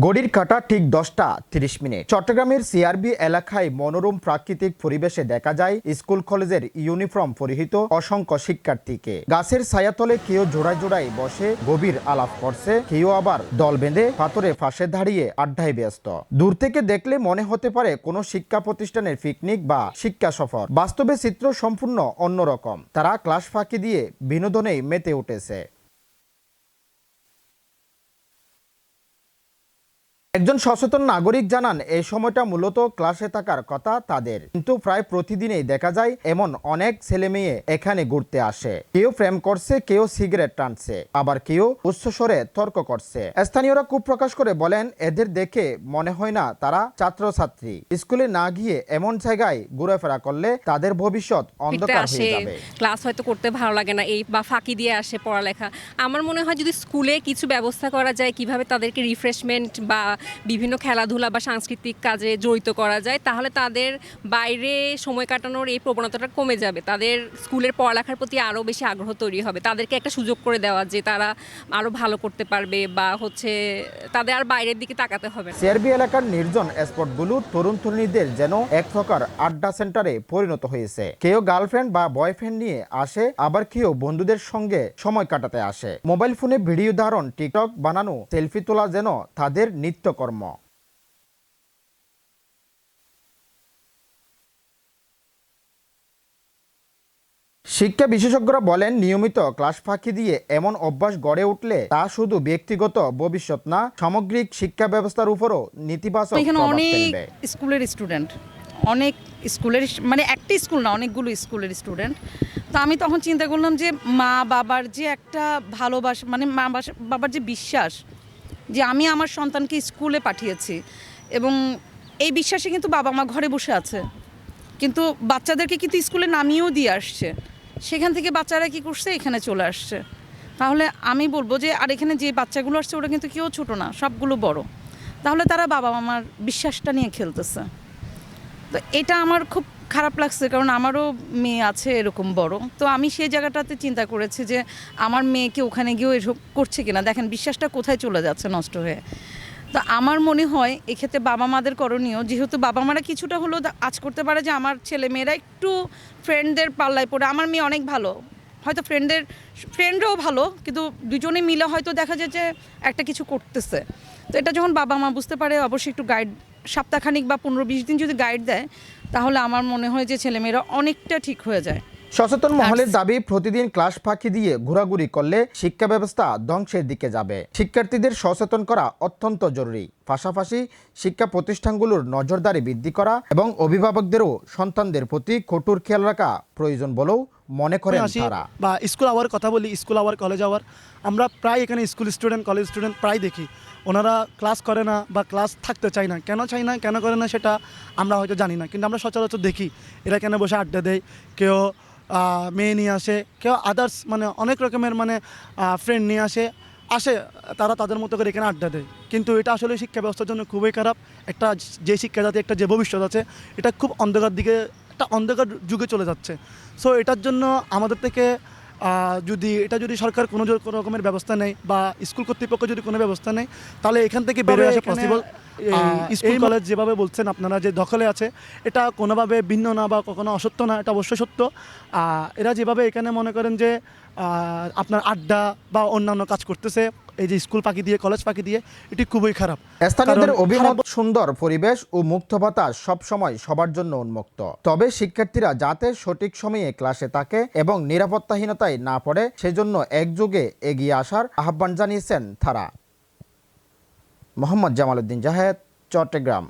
ঘড়ির কাঁটা ঠিক 10:30 চট্টগ্রামের সিআরবি এলাকায় মনোরম প্রাকৃতিক পরিবেশে দেখা যায় স্কুল কলেজের ইউনিফর্ম পরিহিত অসংখ্য শিক্ষার্থীকে। গাছের ছায়াতলে কেউ জোড়ায় জোড়ায় বসে গভীর আলাপ করছে, কেউ আবার দল বেঁধে পাথরের পাশে দাঁড়িয়ে আড্ডায় ব্যস্ত। দূর থেকে দেখলে মনে হতে পারে কোনো শিক্ষা প্রতিষ্ঠানের পিকনিক বা শিক্ষা সফর। বাস্তবে চিত্র সম্পূর্ণ অন্যরকম। তারা ক্লাস ফাঁকি দিয়ে বিনোদনেই মেতে উঠেছে। একজন সচেতন নাগরিক জানান, এই সময়টা মূলত ক্লাসে থাকার কথা তাদের, কিন্তু প্রায় প্রতিদিনই দেখা যায় এমন অনেক ছেলে মেয়ে এখানে ঘুরতে আসে। কেউ প্রেম করছে, কেউ সিগারেট টানছে, আবার কেউ উচ্চস্বরে তর্ক করছে। স্থানীয়রা ক্ষোভ প্রকাশ করে বলেন, এদের দেখে মনে হয় না তারা ছাত্রছাত্রী। স্কুলে না গিয়ে এমন জায়গায় ঘোরাফেরা করলে তাদের ভবিষ্যৎ অন্ধকার হয়ে যাবে। ক্লাস হয়তো করতে ভালো লাগে না, এই বা ফাঁকি দিয়ে আসে পড়ালেখা। আমার মনে হয় যদি স্কুলে কিছু ব্যবস্থা করা যায়, কিভাবে তাদেরকে রিফ্রেশমেন্ট বা বিভিন্ন খেলাধুলা বা সাংস্কৃতিক কাজে জড়িত করা যায়, তাহলে তাদের বাইরে সময় কাটানোর এই প্রবণতাটা কমে যাবে। তাদের স্কুলের পড়ালেখার প্রতি আরও বেশি আগ্রহ তৈরি হবে। তাদেরকে একটা সুযোগ করে দেওয়া যে তারা আরও ভালো করতে পারবে, বা তাদের আর বাইরের দিকে তাকাতে হবে। সিআরবি এলাকার নির্জন স্পটগুলো তরুণ তরুণীদের যেন এক প্রকার আড্ডা সেন্টারে পরিণত হয়েছে। কেউ গার্লফ্রেন্ড বা বয়ফ্রেন্ড নিয়ে আসে, আবার কেউ বন্ধুদের সঙ্গে সময় কাটাতে আসে। মোবাইল ফোনে ভিডিও ধারণ, টিকটক বানানো, সেলফি তোলা যেন তাদের নিত্যকর্ম। শিক্ষা বিশেষজ্ঞরা বলেন, নিয়মিত ক্লাস ফাঁকি দিয়ে এমন অভ্যাস গড়ে উঠলে তা শুধু ব্যক্তিগত ভবিষ্যৎ না, সামগ্রিক শিক্ষা ব্যবস্থার উপরও নেতিবাচক প্রভাব ফেলবে। স্কুলের স্টুডেন্ট, অনেক স্কুলের, মানে একটা স্কুল না, অনেকগুলো স্কুলের স্টুডেন্ট। তো আমি তখন চিন্তা করলাম যে মা বাবার যে একটা ভালোবাসা, মানে বাবার যে বিশ্বাস, যে আমি আমার সন্তানকে স্কুলে পাঠিয়েছি, এবং এই বিশ্বাসে কিন্তু বাবা মা ঘরে বসে আছে, কিন্তু বাচ্চাদেরকে কিন্তু স্কুলে নামিয়েও দিয়ে আসছে। সেখান থেকে বাচ্চারা কি করছে, এখানে চলে আসছে। তাহলে আমি বলবো যে, আর এখানে যে বাচ্চাগুলো আসছে ওরা কিন্তু কেউ ছোট না, সবগুলো বড়। তাহলে তারা বাবা মামার বিশ্বাসটা নিয়ে খেলতেছে। তো এটা আমার খুব খারাপ লাগছে, কারণ আমারও মেয়ে আছে এরকম বড়। তো আমি সেই জায়গাটাতে চিন্তা করেছি যে আমার মেয়েকে ওখানে গিয়েও এসব করছে কিনা, দেখেন বিশ্বাসটা কোথায় চলে যাচ্ছে নষ্ট হয়ে। তো আমার মনে হয় এক্ষেত্রে বাবা মাদের করণীয়, যেহেতু বাবা মারা কিছুটা হলেও আজ করতে পারে যে আমার ছেলে মেয়েরা একটু ফ্রেন্ডদের পাল্লায় পড়ে, আমার মেয়ে অনেক ভালো, হয়তো ফ্রেন্ডরাও ভালো, কিন্তু দুজনে মিলে হয়তো দেখা যায় যে একটা কিছু করতেছে। তো এটা যখন বাবা মা বুঝতে পারে, অবশ্যই একটু গাইড, সপ্তাহখানিক বা 15-20 দিন যদি গাইড দেয়, তাহলে আমার মনে হয় যে ছেলেমেয়েরা অনেকটা ঠিক হয়ে যায়। সচেতন মহলের দাবি, প্রতিদিন ক্লাস ফাঁকি দিয়ে ঘোরাঘুরি করলে শিক্ষা ব্যবস্থা ধ্বংসের দিকে যাবে। শিক্ষার্থীদের সচেতন করা অত্যন্ত জরুরি। পাশাপাশি শিক্ষা প্রতিষ্ঠানগুলোর নজরদারি বৃদ্ধি করা এবং অভিভাবকদেরও সন্তানদের প্রতি কঠোর খেয়াল রাখা প্রয়োজন বলেও মনে করেন তারা। বা স্কুল আওয়ার কথা বলি, স্কুল আওয়ার, কলেজ আওয়ার, আমরা প্রায় এখানে স্কুল স্টুডেন্ট, কলেজ স্টুডেন্ট প্রায় দেখি ওনারা ক্লাস করে না বা ক্লাস থাকতে চায় না। কেন করে না সেটা আমরা হয়তো জানি না, কিন্তু আমরা সচরাচর দেখি এরা কেন বসে আড্ডা দেয়। কেউ মেয়ে নিয়ে আসে, কেউ আদার্স, মানে অনেক রকমের ফ্রেন্ড নিয়ে আসে তারা তাদের মতো করে এখানে আড্ডা দেয়। কিন্তু এটা আসলে শিক্ষা ব্যবস্থার জন্য খুবই খারাপ। একটা যে শিক্ষা জাতি, একটা যে ভবিষ্যৎ আছে, এটা খুব অন্ধকার দিকে, একটা অন্ধকার যুগে চলে যাচ্ছে। সো এটার জন্য আমাদের থেকে যদি সরকার কোনো রকমের ব্যবস্থা নেয় বা স্কুল কর্তৃপক্ষ যদি কোনো ব্যবস্থা নেয়, তাহলে এখান থেকে বেরিয়ে আসা পসিবল। স্কুল কলেজ যেভাবে বলছেন আপনারা যে দখলে আছে, এটা কোনোভাবে ভিন্ন না বা কখনো অসত্য না, এটা অবশ্যই সত্য। এরা যেভাবে এখানে মনে করেন যে আপনার আড্ডা বা অন্যান্য কাজ করতেছে, এই যে স্কুল ফাঁকি দিয়ে, কলেজ ফাঁকি দিয়ে, এটি খুবই খারাপ। স্থানীয়দের অভিমত, সুন্দর পরিবেশ ও মুক্ত বাতাস সবসময় সবার জন্য উন্মুক্ত। তবে শিক্ষার্থীরা যাতে সঠিক সময়ে ক্লাসে থাকে এবং নিরাপত্তাহীনতায় না পড়ে, সেজন্য একযোগে এগিয়ে আসার আহ্বান জানিয়েছেন তারা। মোহাম্মদ জামাল উদ্দিন জাহেদ, চট্টগ্রাম।